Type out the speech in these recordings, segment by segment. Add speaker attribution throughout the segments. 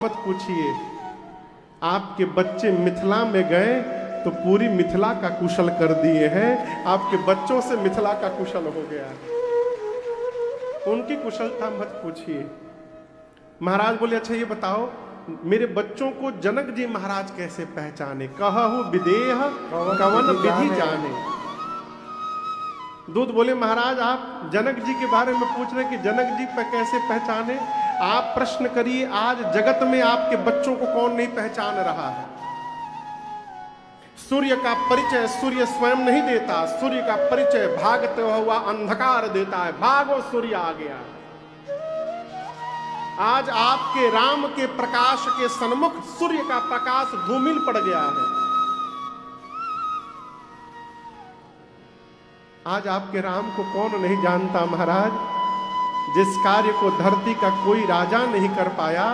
Speaker 1: मत पूछिए, आपके बच्चे मिथिला में गए तो पूरी मिथिला का कुशल कर दिए हैं। आपके बच्चों से मिथिला का कुशल हो गया है, उनकी कुशलता मत पूछिए। महाराज बोले, अच्छा ये बताओ मेरे बच्चों को जनक जी महाराज कैसे पहचाने? कहहु विदेह कवन विधि जाने। दूत बोले, महाराज आप जनक जी के बारे में पूछ रहे कि जनक जी पर कैसे पहचाने? आप प्रश्न करिए, आज जगत में आपके बच्चों को कौन नहीं पहचान रहा है? सूर्य का परिचय सूर्य स्वयं नहीं देता, सूर्य का परिचय भागते हुआ अंधकार देता है। भागो सूर्य आ गया। आज आपके राम के प्रकाश के सन्मुख सूर्य का प्रकाश धूमिल पड़ गया है। आज आपके राम को कौन नहीं जानता महाराज? जिस कार्य को धरती का कोई राजा नहीं कर पाया,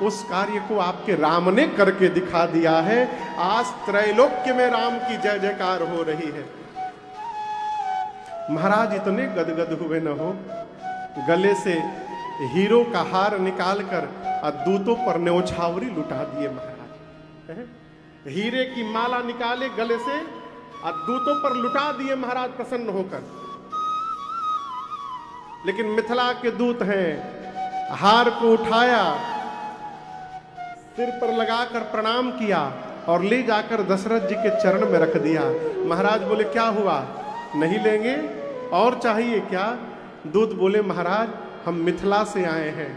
Speaker 1: उस कार्य को आपके राम ने करके दिखा दिया है। आज त्रैलोक्य में राम की जय जयकार हो रही है। महाराज इतने गदगद हुए न हो, गले से हीरो का हार निकालकर दूतों पर न्यौछावरी लुटा दिए महाराज। हीरे की माला निकाले गले से दूतों पर लुटा दिए महाराज प्रसन्न होकर। लेकिन मिथिला के दूत हैं, हार को उठाया, सिर पर लगाकर प्रणाम किया और ले जाकर दशरथ जी के चरण में रख दिया। महाराज बोले, क्या हुआ, नहीं लेंगे? और चाहिए क्या? दूत बोले, महाराज हम मिथिला से आए हैं,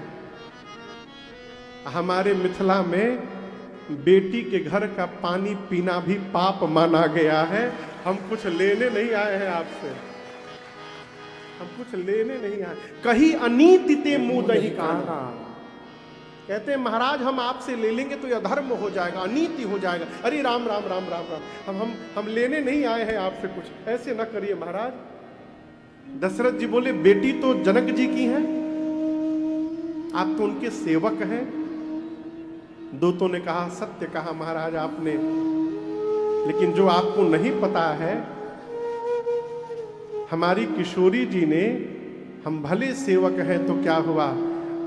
Speaker 1: हमारे मिथिला में बेटी के घर का पानी पीना भी पाप माना गया है। हम कुछ लेने नहीं आए हैं आपसे, हम कुछ लेने नहीं आए। कहीं अनीति ते मुंह दही काना। कहते हैं महाराज हम आपसे ले लेंगे तो यह अधर्म हो जाएगा, अनीति हो जाएगा। अरे राम राम राम राम राम, हम लेने नहीं आए हैं आपसे कुछ, ऐसे न करिए महाराज। दशरथ जी बोले, बेटी तो जनक जी की है, आप तो उनके सेवक हैं। दूतों ने कहा, सत्य कहा महाराज आपने, लेकिन जो आपको नहीं पता है, हमारी किशोरी जी ने, हम भले सेवक हैं तो क्या हुआ,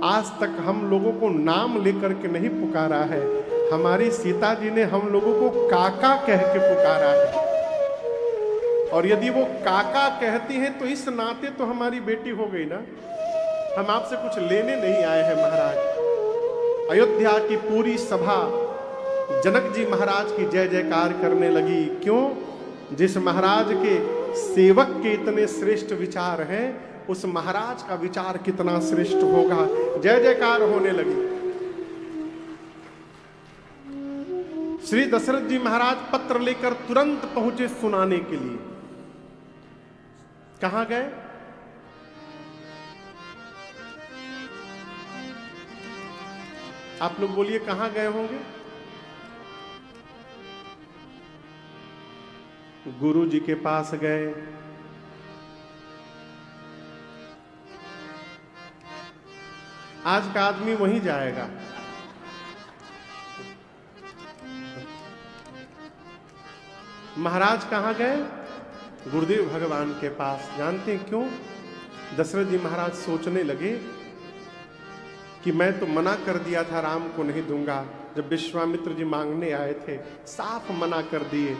Speaker 1: आज तक हम लोगों को नाम लेकर के नहीं पुकारा है। हमारी सीता जी ने हम लोगों को काका कह के पुकारा है, और यदि वो काका कहती हैं तो इस नाते तो हमारी बेटी हो गई ना। हम आपसे कुछ लेने नहीं आए हैं महाराज। अयोध्या की पूरी सभा जनक जी महाराज की जय जयकार करने लगी। क्यों? जिस महाराज के सेवक के इतने श्रेष्ठ विचार हैं, उस महाराज का विचार कितना श्रेष्ठ होगा। जय जयकार होने लगी। श्री दशरथ जी महाराज पत्र लेकर तुरंत पहुंचे सुनाने के लिए। कहां गए? आप लोग बोलिए, कहां गए होंगे? गुरु जी के पास गए, आज का आदमी वहीं जाएगा। महाराज कहां गए? गुरुदेव भगवान के पास। जानते हैं क्यों? दशरथ जी महाराज सोचने लगे कि मैं तो मना कर दिया था, राम को नहीं दूंगा। जब विश्वामित्र जी मांगने आए थे, साफ मना कर दिए।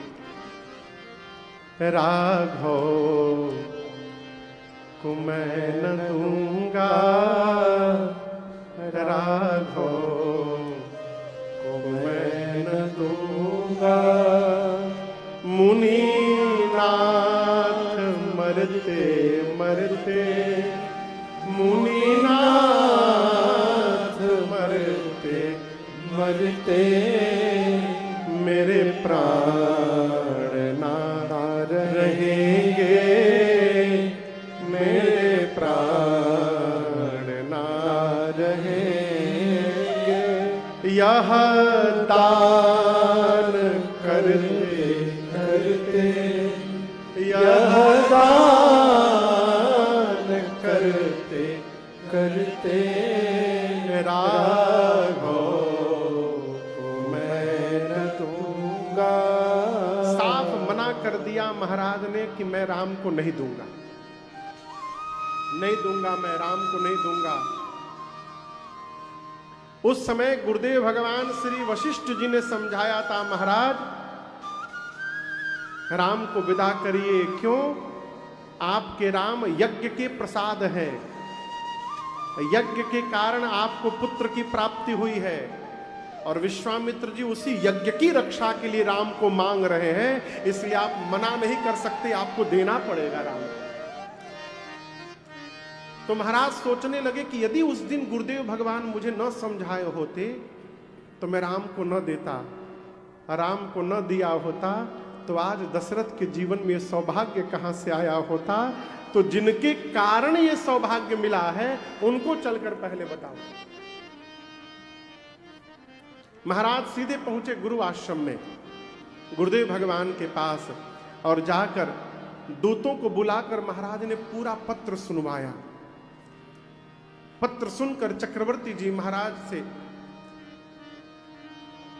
Speaker 1: राघव को मैं न दूंगा, राघव को मैं न दूंगा। मुनिनाथ मरते मरते, मुनिनाथ मरते मरते, मेरे प्राण ना रहेंगे, मेरे प्राण ना रहेंगे। यह दान करते करते, यह दान करते करते, राघव को मैं न दूंगा। साफ मना कर दिया महाराज ने कि मैं राम को नहीं दूंगा, नहीं दूंगा, मैं राम को नहीं दूंगा। उस समय गुरुदेव भगवान श्री वशिष्ठ जी ने समझाया था, महाराज राम को विदा करिए। क्यों? आपके राम यज्ञ के प्रसाद हैं, यज्ञ के कारण आपको पुत्र की प्राप्ति हुई है, और विश्वामित्र जी उसी यज्ञ की रक्षा के लिए राम को मांग रहे हैं, इसलिए आप मना नहीं कर सकते, आपको देना पड़ेगा राम। तो महाराज सोचने लगे कि यदि उस दिन गुरुदेव भगवान मुझे न समझाए होते तो मैं राम को न देता, राम को न दिया होता तो आज दशरथ के जीवन में सौभाग्य कहां से आया होता। तो जिनके कारण ये सौभाग्य मिला है उनको चलकर पहले बताओ। महाराज सीधे पहुंचे गुरु आश्रम में, गुरुदेव भगवान के पास, और जाकर दूतों को बुलाकर महाराज ने पूरा पत्र सुनवाया। पत्र सुनकर चक्रवर्ती जी महाराज से,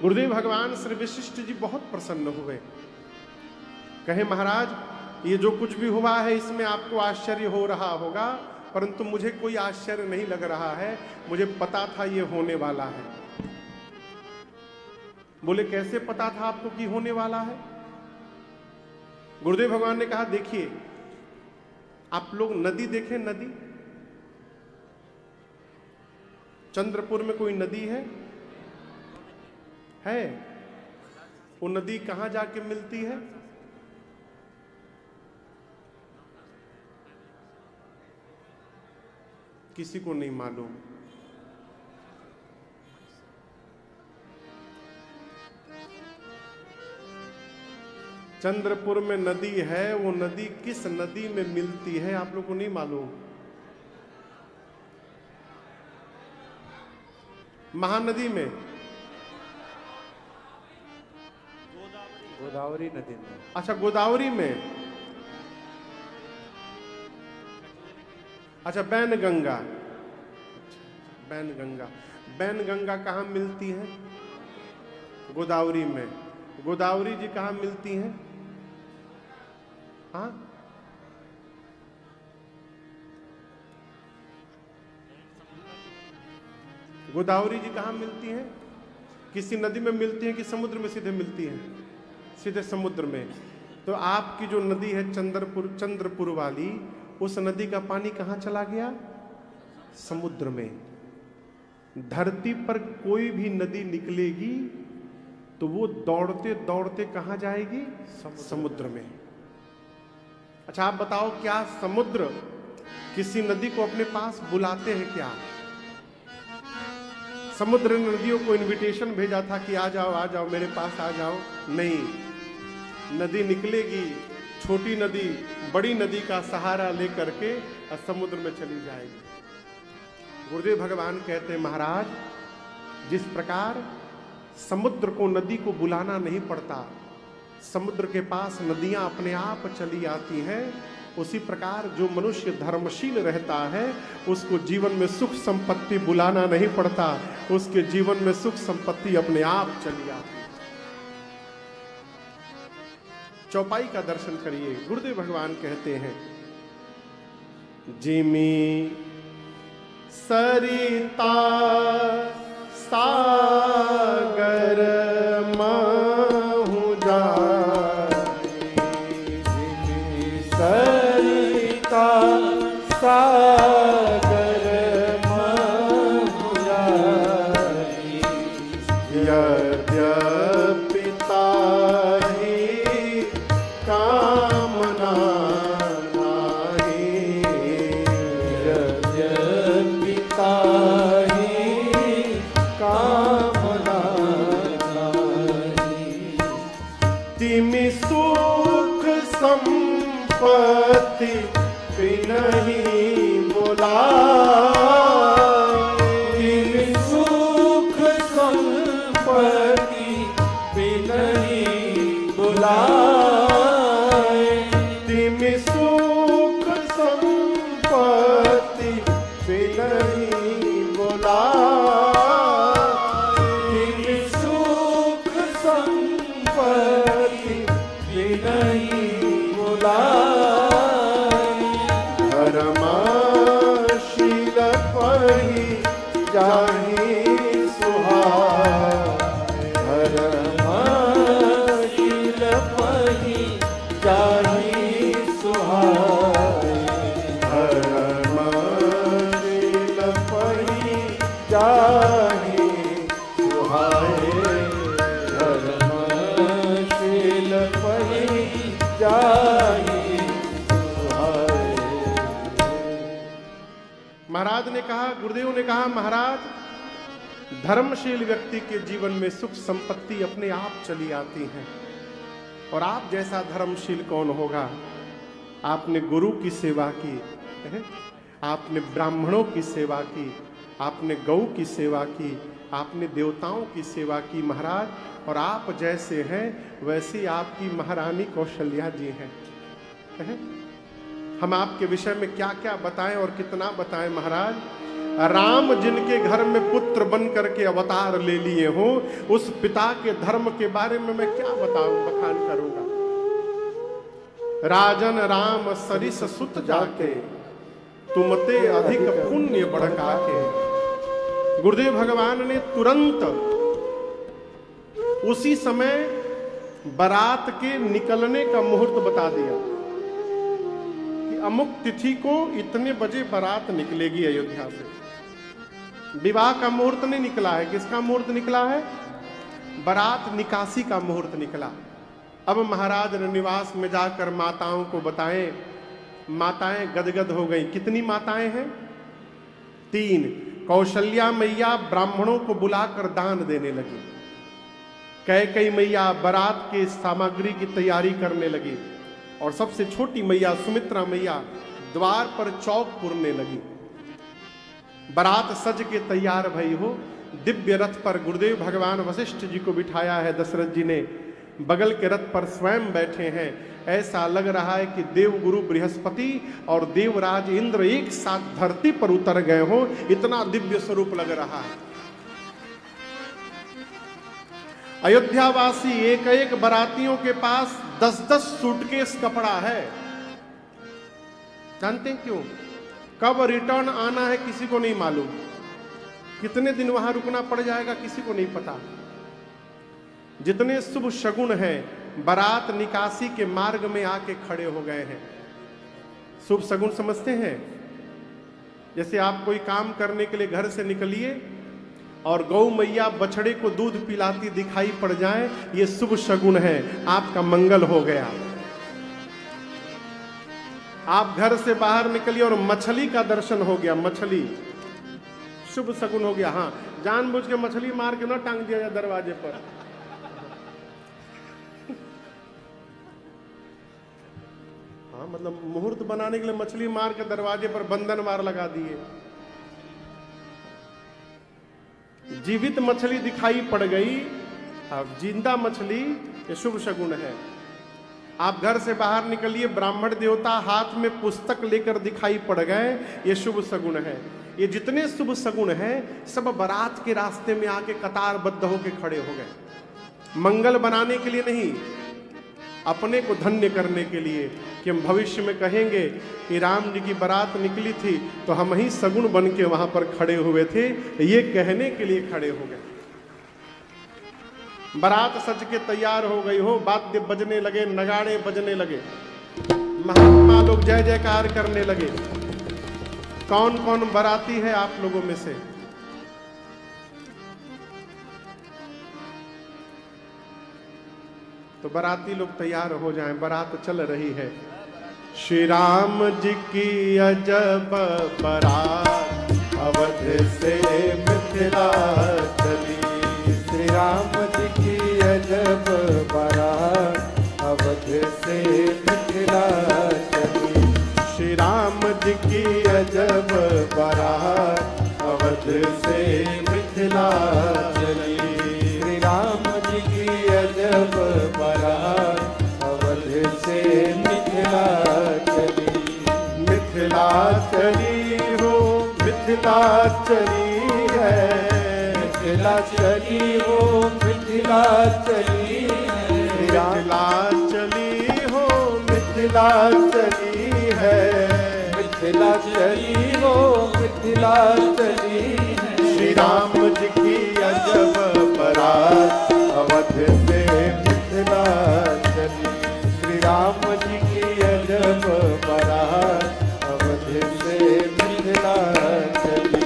Speaker 1: गुरुदेव भगवान श्री वशिष्ठ जी बहुत प्रसन्न हुए। कहे, महाराज ये जो कुछ भी हुआ है इसमें आपको आश्चर्य हो रहा होगा, परंतु मुझे कोई आश्चर्य नहीं लग रहा है, मुझे पता था ये होने वाला है। बोले, कैसे पता था आपको कि होने वाला है? गुरुदेव भगवान ने कहा, देखिए आप लोग नदी देखें, नदी, चंद्रपुर में कोई नदी है? वो नदी कहां जाके मिलती है? किसी को नहीं मालूम। चंद्रपुर में नदी है, वो नदी किस नदी में मिलती है आप लोग को नहीं मालूम? महानदी में,
Speaker 2: गोदावरी नदी में।
Speaker 1: अच्छा, गोदावरी में। अच्छा, बैनगंगा। बैनगंगा, बैनगंगा कहाँ मिलती है? गोदावरी में। गोदावरी जी कहाँ मिलती हैं? हाँ, गोदावरी जी कहाँ मिलती हैं? किसी नदी में मिलती हैं कि समुद्र में सीधे मिलती हैं? सीधे समुद्र में। तो आपकी जो नदी है चंद्रपुर वाली, उस नदी का पानी कहाँ चला गया? समुद्र में। धरती पर कोई भी नदी निकलेगी तो वो दौड़ते दौड़ते कहाँ जाएगी? समुद्र में। अच्छा, आप बताओ, क्या समुद्र किसी नदी को अपने पास बुलाते हैं क्या? समुद्र ने नदियों को इनविटेशन भेजा था कि आ जाओ मेरे पास आ जाओ? नहीं, नदी निकलेगी, छोटी नदी बड़ी नदी का सहारा लेकर के समुद्र में चली जाएगी। गुरुदेव भगवान कहते हैं, महाराज जिस प्रकार समुद्र को नदी को बुलाना नहीं पड़ता, समुद्र के पास नदियां अपने आप चली आती हैं, उसी प्रकार जो मनुष्य धर्मशील रहता है उसको जीवन में सुख संपत्ति बुलाना नहीं पड़ता, उसके जीवन में सुख संपत्ति अपने आप चली आती है। चौपाई का दर्शन करिए। गुरुदेव भगवान कहते हैं, जिमी सरिता सागर महु जाई, जिमी सरिता सागर महु जाई, यद्यपि ताहि कामना नाहि, यद्यपि ताहि कामना नाहि, तिमि सुख संपत्ति बिनहि बुलाए, तिमि सुख संपत्ति बिनहि बुलाए, तिमि सुख संपत्ति बिनहि बुलाए, तिमि सुख संपत्ति बिनहि बुलाए, धर्मशील पहि जाहि कहा, गुरुदेव ने कहा, महाराज धर्मशील व्यक्ति के जीवन में सुख संपत्ति अपने आप चली आती है, और आप जैसा धर्मशील कौन होगा। आपने गुरु की सेवा की, आपने ब्राह्मणों की सेवा की, आपने गौ की सेवा की, आपने देवताओं की सेवा की महाराज, और आप जैसे हैं वैसी आपकी महारानी कौशल्या जी हैं। हम आपके विषय में क्या क्या बताएं और कितना बताएं महाराज। राम जिनके घर में पुत्र बन करके अवतार ले लिए हो, उस पिता के धर्म के बारे में मैं क्या बताऊं, बखान करूंगा। राजन राम सरिस सुत जाके, तुमते अधिक पुण्य बढ़का के। गुरुदेव भगवान ने तुरंत उसी समय बारात के निकलने का मुहूर्त बता दिया कि अमुक तिथि को इतने बजे बारात निकलेगी अयोध्या से। विवाह का मुहूर्त नहीं निकला है, किसका मुहूर्त निकला है? बारात निकासी का मुहूर्त निकला। अब महाराज ने निवास में जाकर माताओं को बताएं, माताएं गदगद हो गई। कितनी माताएं हैं? 3। कौशल्या मैया ब्राह्मणों को बुलाकर दान देने लगी। कैकेयी मैया बारात के सामग्री की तैयारी करने लगी, और सबसे छोटी मैया सुमित्रा मैया द्वार पर चौक पुरने लगी। बारात सज के तैयार भई हो। दिव्य रथ पर गुरुदेव भगवान वशिष्ठ जी को बिठाया है दशरथ जी ने, बगल के रथ पर स्वयं बैठे हैं। ऐसा लग रहा है कि देवगुरु बृहस्पति और देवराज इंद्र एक साथ धरती पर उतर गए हो, इतना दिव्य स्वरूप लग रहा है। अयोध्यावासी एक एक बारातियों के पास 10-10 सूटकेस कपड़ा है। जानते हैं क्यों? कब रिटर्न आना है किसी को नहीं मालूम, कितने दिन वहां रुकना पड़ जाएगा किसी को नहीं पता। जितने शुभ शगुन हैं बारात निकासी के मार्ग में आके खड़े हो गए हैं। शुभ शगुन समझते हैं? जैसे आप कोई काम करने के लिए घर से निकलिए और गौ मैया बछड़े को दूध पिलाती दिखाई पड़ जाए, ये शुभ शगुन है, आपका मंगल हो गया। आप घर से बाहर निकलिए और मछली का दर्शन हो गया, मछली शुभ शगुन हो गया। हाँ, जानबूझ के मछली मार के ना टांग दिया जाए दरवाजे पर। हाँ, मतलब मुहूर्त बनाने के लिए मछली मार के दरवाजे पर बंधन मार लगा दिए। जीवित मछली दिखाई पड़ गई, अब जिंदा मछली, ये शुभ शगुन है। आप घर से बाहर निकलिए, ब्राह्मण देवता हाथ में पुस्तक लेकर दिखाई पड़ गए, ये शुभ शगुन है। ये जितने शुभ शगुन हैं सब बारात के रास्ते में आके कतारबद्ध होके खड़े हो गए। मंगल बनाने के लिए नहीं, अपने को धन्य करने के लिए कि हम भविष्य में कहेंगे कि राम जी की बारात निकली थी तो हम ही सगुन बन के वहां पर खड़े हुए थे, ये कहने के लिए खड़े हो गए। बारात सज के तैयार हो गई हो, वाद्य बजने लगे, नगाड़े बजने लगे, महात्मा लोग जय जयकार करने लगे। कौन कौन बाराती है आप लोगों में से? तो बाराती लोग तैयार हो जाएं, बारात चल रही है। श्री राम जी की अजब बारात अवध से मिथिला चली। श्री राम जी की अजब बारात अवध से मिथिला चली। श्री राम जी की अजब बारात अवध से मिथिला चली। श्री राम जी की अजब बारात अवध से मिथिला चली। मिथिला चली हो, मिथिला चली है, मिथिला चली हो, मिथिला चली है। मिथिला चली हो, मिथिला चली है, मिथिला चली हो, मिथिला चली है। श्री राम जी की अजब बारात अवध से मिथिला चली। श्री राम जी की अजब बारात अवध से मिथिला चली।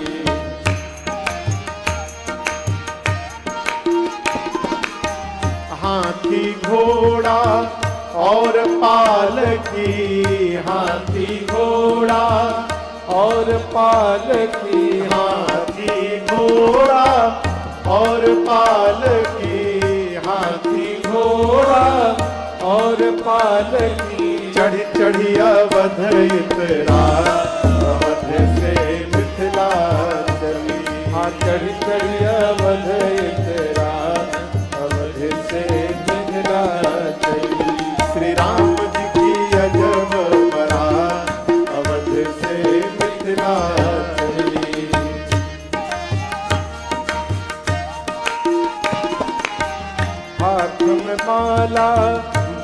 Speaker 1: हाथी घोड़ा और पालकी, हाथी घोड़ा और पालकी, हाथी घोड़ा और पालकी, हाथी घोड़ा और पालकी, चढ़ी चढ़ी अवध इतरा, अवध से मिथिला चली। हाँ चढ़ी चढ़ी अवध इतरा, अवध से मिथिला चली। श्री राम जी की अजब बारात, अवध से मिथिला चली। हाथ में माला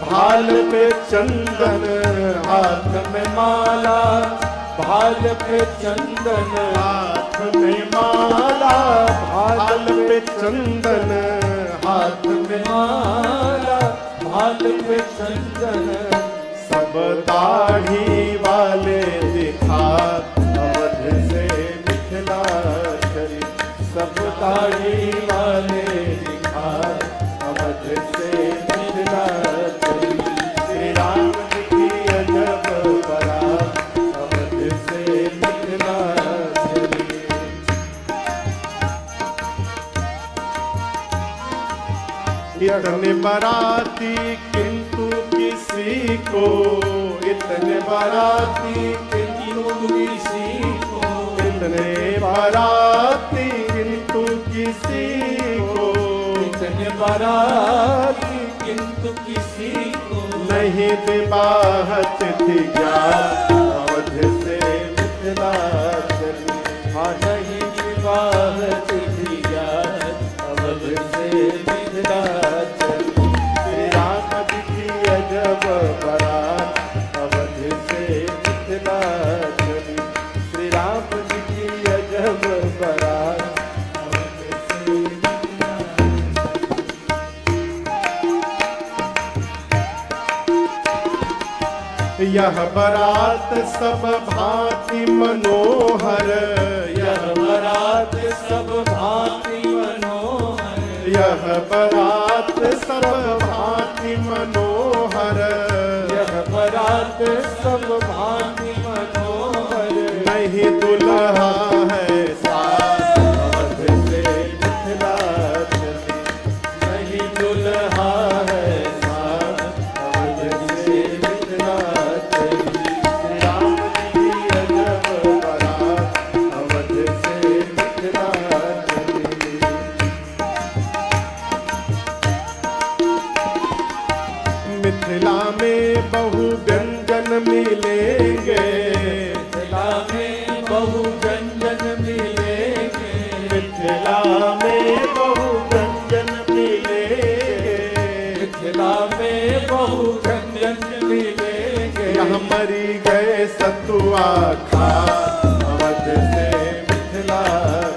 Speaker 1: भाल पे चंदन, हाथ में माला भाल पे चंदन, हाथ में माला भाल पे चंदन, हाथ में माला भाल पे चंदन, सब दाढ़ी वाले दिखा, अवध से मिथिला चली। सब दाढ़ी वाले दिखा, अवध से मिथिला चली। श्री राम जी की अजब बारात, अवध से मिथिला चली। इतने बाराती किंतु किसी को, इतने बाराती किंतु किसी को, इतने बाराती किंतु किसी को, इतने बाराती किंतु किसी को, नहीं विवाह तिथि ज्ञात, अवध से मिथिला चली। हाँ नहीं विवाह तिथि ज्ञात, अवध से मिथिला चली। श्री राम जी की अजब बारात, अवध से मिथिला चली। श्री राम जी की अजब बारात, अवध से मिथिला चली। यह बारात सब भांति मनोहर, यह बारात सब भांति मनोहर, यह बारात सब भांति मनोहर, यह बारात सब भांति मनोहर, नहीं दुल्हा है साथ, अवध से मिथिला चली। नहीं दुल्हा है साथ, अवध से मिथिला चली। श्री राम जी की अजब बारात, अवध से मिथिला चली। मिथिला में बहु व्यंजन मिलेंगे, मिथिला में बहु व्यंजन मिलेंगे, मिथिला में बहु व्यंजन मिलेंगे, मिथिला में बहु व्यंजन मिलेंगे। यहाँ मरी गए सतुआ खा, अवध से मिथिला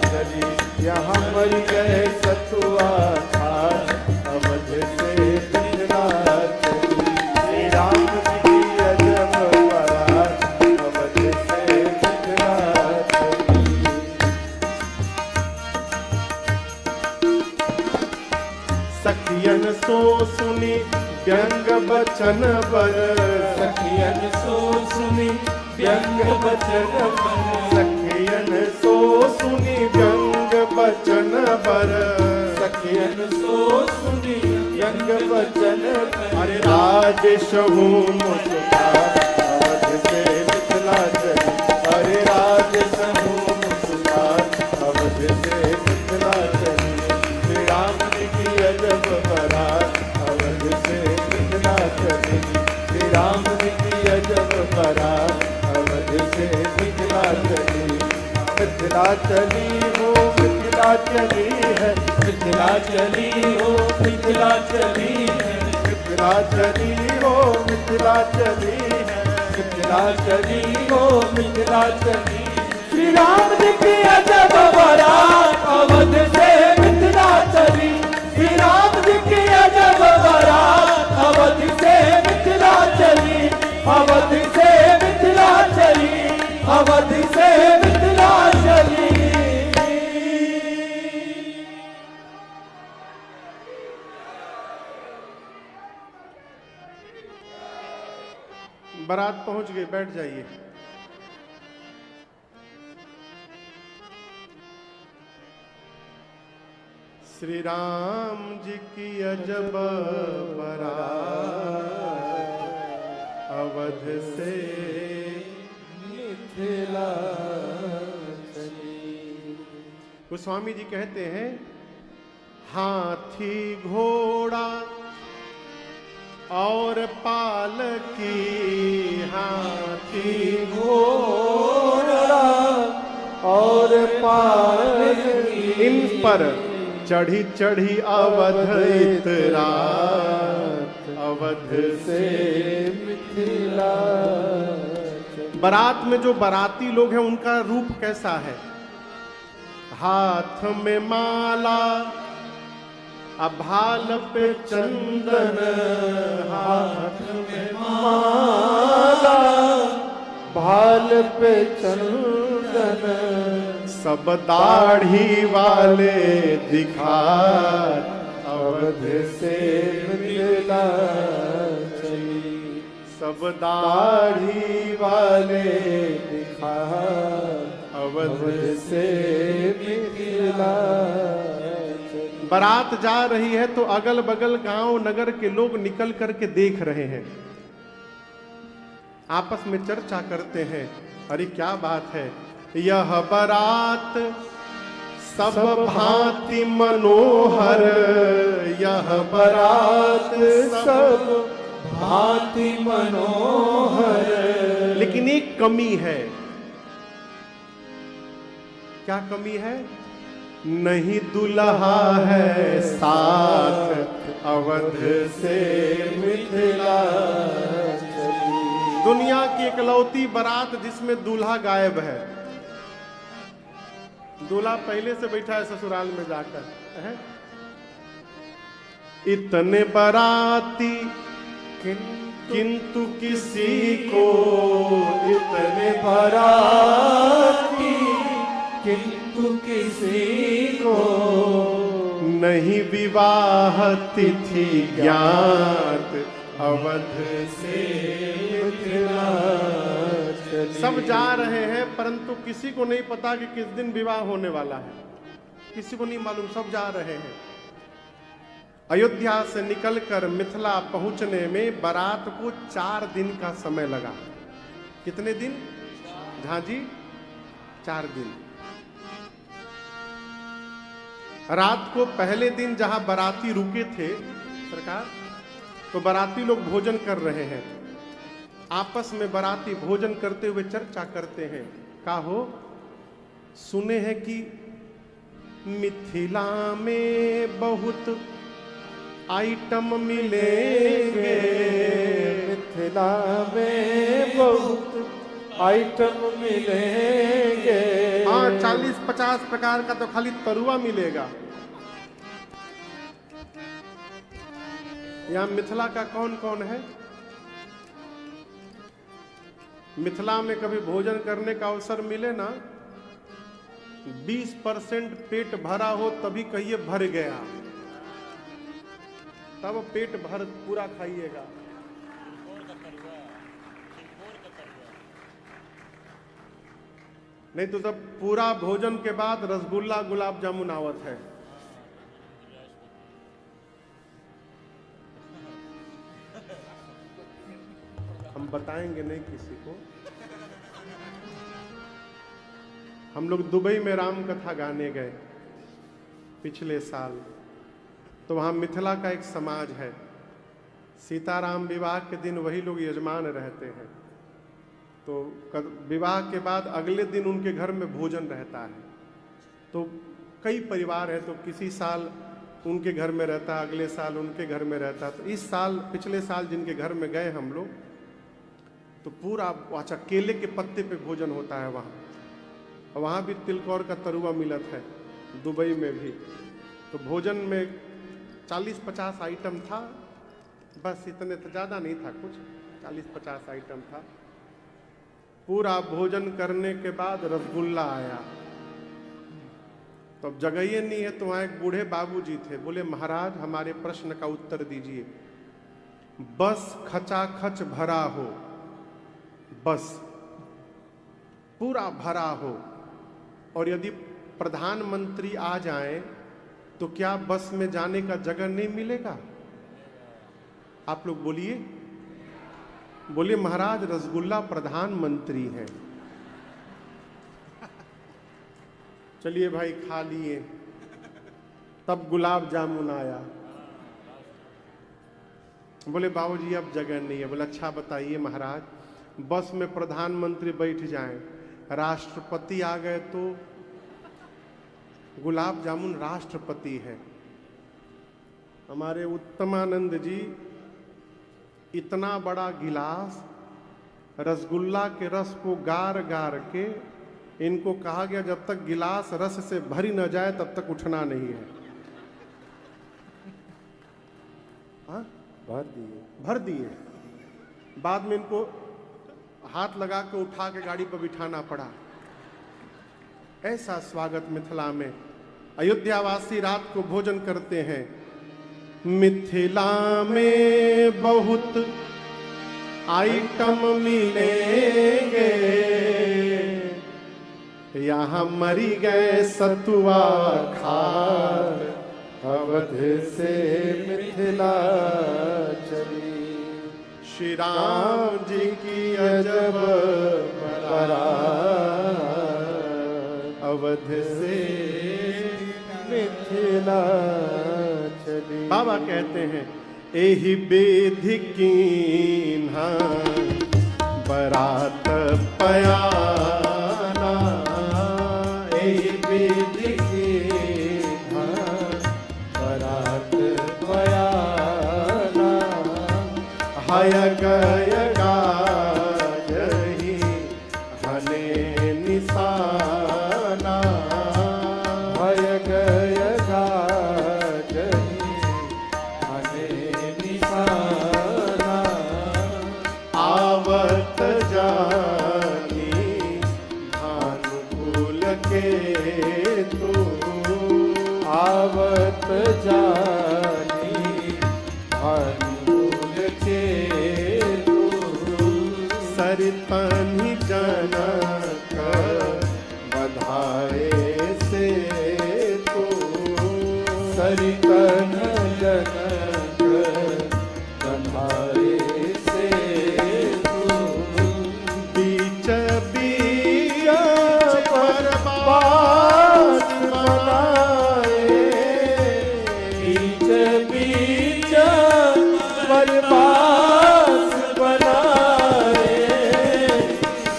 Speaker 1: चली। यहाँ मरी गए सतुआ खा, अवध से मिथिला चली। श्री राम जी की अजब बारात, अवध से मिथिला चली। सखियन सो सुनी व्यंग बचन बर, सखियन सो सुनी व्यंग बचन बर, सखियन सो सुनी व्यंग बचन बर, सखियन सो सुनी व्यंग बचन बर। अरे राजेश हूँ मुस्का, अवध से मिथिला चली। अरे राजेश हूँ मुस्का, अवध से मिथिला चली। श्री राम जी की अजब बारात, अवध से मिथिला चली। श्री राम जी की अजब बारात, अवध से मिथिला चली। मिथिला चली हो मिथिला चली है, मिथिला चली हो मिथिला चली है, मिथिला चली हो मिथिला चली है, मिथिला चली हो मिथिला चली। श्री राम जी की अजब बारात, अवध से मिथिला चली। श्री राम जी की अजब बारात, अवध से मिथिला चली। अवध से मिथिला चली, अवध से मिथिला चली। बारात पहुंच गई, बैठ जाइए। श्री राम जी की अजब बारात अवध से मिथिला चली। गोस्वामी जी कहते हैं हाथी घोड़ा और पालकी, हाथी घोड़ा और पालकी, इन पर चढ़ी चढ़ी अवध इतरात अवध से मिथिला। बारात में जो बाराती लोग हैं उनका रूप कैसा है? हाथ में माला भाल पे चंदन, हाथ में माला भाल पे चंदन, सब दाढ़ी वाले दिखात अवध से मिथिला चली। सब दाढ़ी वाले दिखात अवध से मिथिला। बारात जा रही है तो अगल बगल गांव नगर के लोग निकल करके देख रहे हैं, आपस में चर्चा करते हैं, अरे क्या बात है, यह बारात सब भांति मनोहर, यह बारात सब भांति मनोहर। लेकिन एक कमी है। क्या कमी है? नहीं दुल्हा है साथ अवध से मिथिला चली। दुनिया की इकलौती बारात जिसमें दूल्हा गायब है। दूल्हा पहले से बैठा है ससुराल में जाकर है? इतने बाराती किंतु किसी को, इतने बाराती किंतु किसी को नहीं विवाह तिथि ज्ञात अवध से मिथिला चली। सब जा रहे हैं परंतु किसी को नहीं पता कि किस दिन विवाह होने वाला है, किसी को नहीं मालूम, सब जा रहे हैं। अयोध्या से निकलकर मिथिला पहुंचने में बारात को 4 दिन का समय लगा। कितने दिन? झांझी 4 दिन। रात को पहले दिन जहां बाराती रुके थे सरकार, तो बाराती लोग भोजन कर रहे हैं। आपस में बाराती भोजन करते हुए चर्चा करते हैं, का हो सुने हैं कि मिथिला में बहुत आइटम मिलेंगे, मिथिला में बहुत आइटम मिलेंगे। हाँ, 40-50 प्रकार का तो खाली तरुआ मिलेगा। यहाँ मिथिला का कौन कौन है? मिथिला में कभी भोजन करने का अवसर मिले ना, 20% पेट भरा हो तभी कहिए भर गया, तब पेट भर पूरा खाइएगा। नहीं तो तब पूरा भोजन के बाद रसगुल्ला गुलाब जामुन आवत है। हम बताएंगे नहीं किसी को। हम लोग दुबई में राम कथा गाने गए पिछले साल, तो वहाँ मिथिला का एक समाज है। सीताराम विवाह के दिन वही लोग यजमान रहते हैं, तो विवाह के बाद अगले दिन उनके घर में भोजन रहता है। तो कई परिवार है, तो किसी साल उनके घर में रहता है, अगले साल उनके घर में रहता है। तो इस साल, पिछले साल जिनके घर में गए हम लोग, तो पूरा अच्छा केले के पत्ते पे भोजन होता है वहाँ। वहाँ भी तिलकौर का तरुआ मिलत है, दुबई में भी। तो भोजन में 40-50 आइटम था, बस इतने, तो ज़्यादा नहीं था, कुछ 40-50 आइटम था। पूरा भोजन करने के बाद रसगुल्ला आया, तो अब जगह ही नहीं है, तो वहाँ एक बूढ़े बाबूजी थे, बोले महाराज हमारे प्रश्न का उत्तर दीजिए। बस खचाखच भरा हो, बस पूरा भरा हो, और यदि प्रधानमंत्री आ जाएं तो क्या बस में जाने का जगह नहीं मिलेगा? आप लोग बोलिए, बोलिए महाराज रसगुल्ला प्रधानमंत्री हैं। चलिए भाई खा लिए, तब गुलाब जामुन आया। बोले बाबूजी अब जगह नहीं है। बोले अच्छा बताइए महाराज, बस में प्रधानमंत्री बैठ जाएं, राष्ट्रपति आ गए तो? गुलाब जामुन राष्ट्रपति है। हमारे उत्तमानंद जी इतना बड़ा गिलास रसगुल्ला के रस को गार गार के, इनको कहा गया जब तक गिलास रस से भरी न जाए तब तक उठना नहीं है। हाँ भर दिए। बाद में इनको हाथ लगा के उठा के गाड़ी पर बिठाना पड़ा। ऐसा स्वागत मिथिला में। अयोध्यावासी रात को भोजन करते हैं। मिथिला में बहुत आइटम मिलेंगे, यहाँ मरी गए सतुआ खार, अवध से मिथिला चली, श्री राम जी की अजब बारात, अवध से मिथिला चली। बाबा कहते हैं एहि बेधि कीन्हा बरात पयाना, एहि बेधि कीन्हा बरात पयाना, हय गय गायहि हने निशाना, हय गय गायहि हने निशाना, आवत जानी भानुकुल के तू, आवत जानी भानुकुल के तू, सरितनि जनक बधाए से तू, सरितन जनक बधाए से तू, बीच बीच परबास बनाए, बीच बीच परबास बनाए,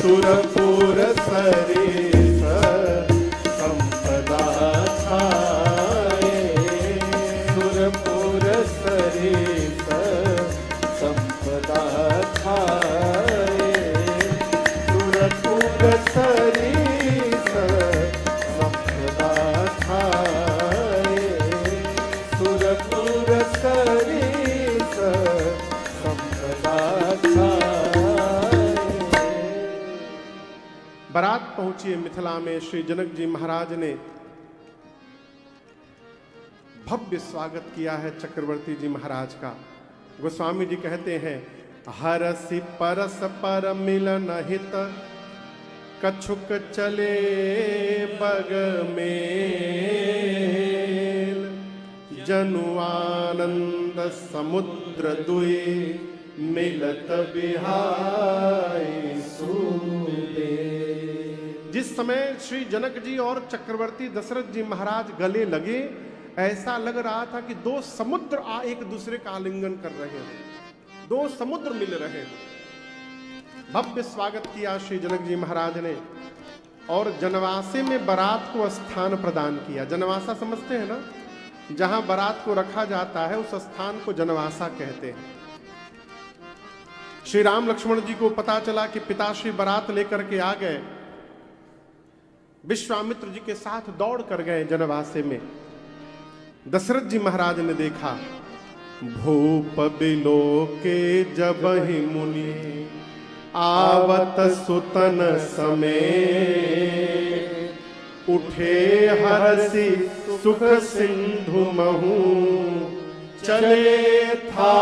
Speaker 1: सुरपुर सरिस संपदा छाए, सुरपुर सरिस संपदा छाए, सुरपुर सरिस संपदा छाए, सुरपुर सरिस संपदा छाए। बारात पहुंची है मिथिला में। श्री जनक जी महाराज ने भव्य स्वागत किया है चक्रवर्ती जी महाराज का। गोस्वामी जी कहते हैं हरसि परस पर मिलन हित, कछुक चले बग मेल, जनु आनंद समुद्र दुई, मिलत बिहाई सूदे। जिस समय श्री जनक जी और चक्रवर्ती दशरथ जी महाराज गले लगे, ऐसा लग रहा था कि दो समुद्र एक दूसरे का आलिंगन कर रहे हैं, दो समुद्र मिल रहे हैं। भव्य स्वागत किया श्री जनक जी महाराज ने और जनवासे में बारात को स्थान प्रदान किया। जनवासा समझते हैं ना, जहां बारात को रखा जाता है उस स्थान को जनवासा कहते हैं। श्री राम लक्ष्मण जी को पता चला कि पिताश्री बारात लेकर के आ गए, विश्वामित्र जी के साथ दौड़ कर गए जनवासे में। दशरथ जी महाराज ने देखा, भूप बिलो के जब ही मुनि, आवत सुतन समय, उठे हरसि सुख सिंधु महू, चले था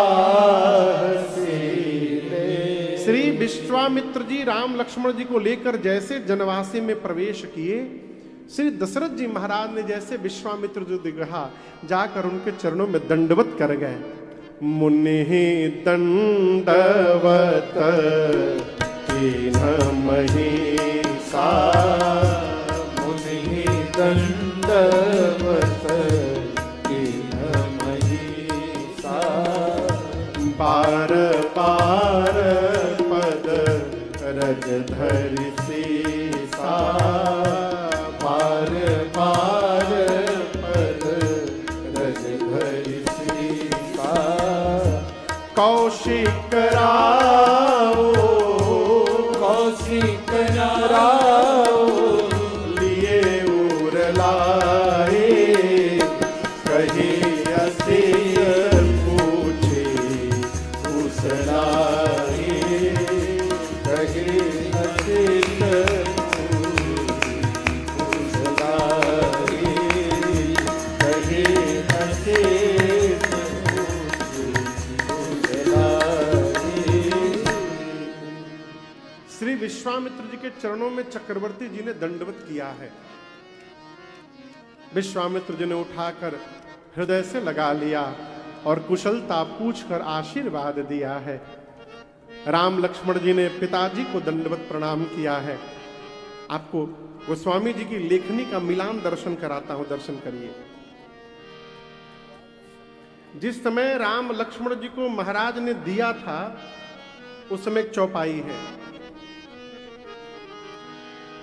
Speaker 1: श्री विश्वामित्र जी राम लक्ष्मण जी को लेकर जैसे जनवासे में प्रवेश किए, श्री दशरथ जी महाराज ने जैसे विश्वामित्र जो दिखा जाकर उनके चरणों में दंडवत कर गए। मुनि दंडवत कीन्हमहि सा,
Speaker 2: मुनि दंडवत कीन्हमहि सा,
Speaker 1: पार पार पद रज धरि सीसा,
Speaker 2: पार पार पद रज धरि सीसा,
Speaker 1: कौशिक राओ
Speaker 2: कौशिक राओ,
Speaker 1: लिए उर लाए, कही असीस पूछे उस लाए,
Speaker 2: कही असीस उस लाए, कही असीस उस लाए।
Speaker 1: श्री विश्वामित्र जी के चरणों में चक्रवर्ती जी ने दंडवत किया है। विश्वामित्र जी ने उठाकर हृदय से लगा लिया और कुशलता पूछकर आशीर्वाद दिया है। राम लक्ष्मण जी ने पिताजी को दंडवत प्रणाम किया है। आपको गोस्वामी जी की लेखनी का मिलान दर्शन कराता हूं, दर्शन करिए। जिस समय राम लक्ष्मण जी को महाराज ने दिया था उस समय एक चौपाई है।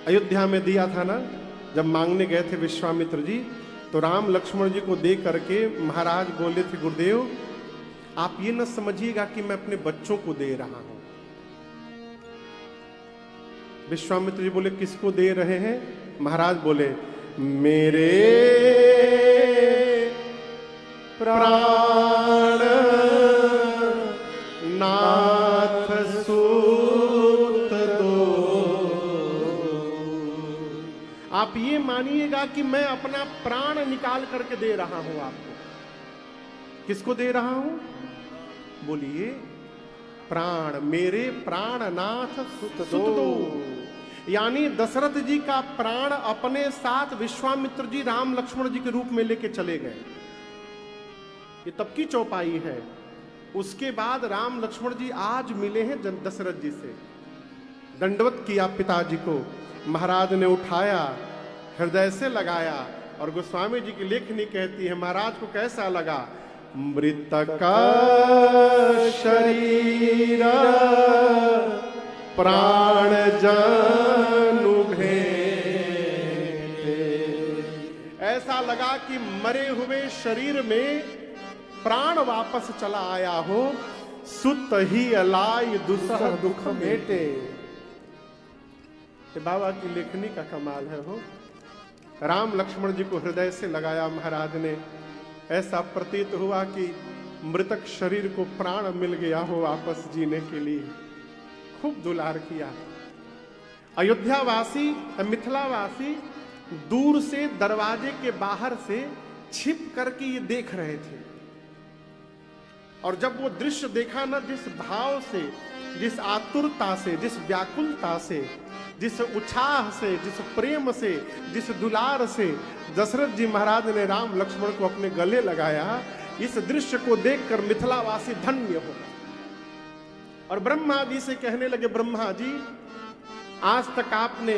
Speaker 1: अयोध्या में दिया था ना, जब मांगने गए थे विश्वामित्र जी, तो राम लक्ष्मण जी को दे करके महाराज बोले थे, गुरुदेव आप ये न समझिएगा कि मैं अपने बच्चों को दे रहा हूं। विश्वामित्र जी बोले किसको दे रहे हैं? महाराज बोले मेरे प्राण नाथ सूत दो। आप ये मानिएगा कि मैं अपना प्राण निकाल करके दे रहा हूं आपको। किसको दे रहा हूं? बोलिए प्राण, मेरे प्राणनाथ सुत दो। यानी दशरथ जी का प्राण अपने साथ विश्वामित्र जी राम लक्ष्मण जी के रूप में लेके चले गए। ये तब की चौपाई है। उसके बाद राम लक्ष्मण जी आज मिले हैं दशरथ जी से। दंडवत किया पिताजी को, महाराज ने उठाया, हृदय से लगाया, और गोस्वामी जी की लेखनी कहती है महाराज को कैसा लगा? मृतक शरीर प्राण जानु भेटे। ऐसा लगा कि मरे हुए शरीर में प्राण वापस चला आया हो। सुत ही अलाई दुसह दुख मेटे। बाबा की लेखनी का कमाल है हो। राम लक्ष्मण जी को हृदय से लगाया महाराज ने। ऐसा प्रतीत हुआ कि मृतक शरीर को प्राण मिल गया हो वापस जीने के लिए। खूब दुलार किया। अयोध्यावासी, मिथिलावासी दूर से दरवाजे के बाहर से छिप करके ये देख रहे थे। और जब वो दृश्य देखा ना, जिस भाव से, जिस आतुरता से, जिस व्याकुलता से, जिस उत्साह से, जिस प्रेम से, जिस दुलार से दशरथ जी महाराज ने राम लक्ष्मण को अपने गले लगाया, इस दृश्य को देखकर मिथिलावासी धन्य हो गए। और ब्रह्मा जी से कहने लगे, ब्रह्मा जी आज तक आपने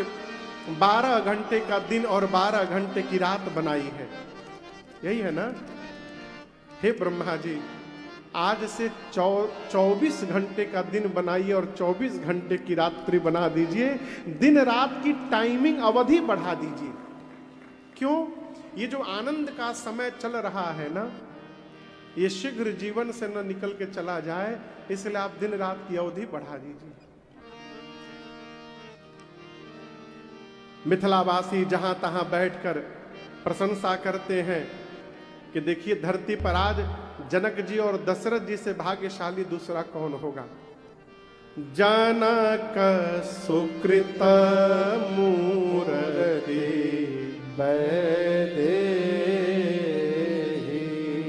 Speaker 1: 12 घंटे का दिन और 12 घंटे की रात बनाई है, यही है ना? हे ब्रह्मा जी, आज से 24 घंटे का दिन बनाइए और 24 घंटे की रात्रि बना दीजिए। दिन रात की टाइमिंग अवधि बढ़ा दीजिए। क्यों? ये जो आनंद का समय चल रहा है ना, ये शीघ्र जीवन से न निकल के चला जाए, इसलिए आप दिन रात की अवधि बढ़ा दीजिए। मिथिलावासी जहां तहां बैठकर प्रशंसा करते हैं कि देखिए धरती पर आज जनक जी और दशरथ जी से भाग्यशाली दूसरा कौन होगा। जनक सुकृत मूर्ति बैदेहि,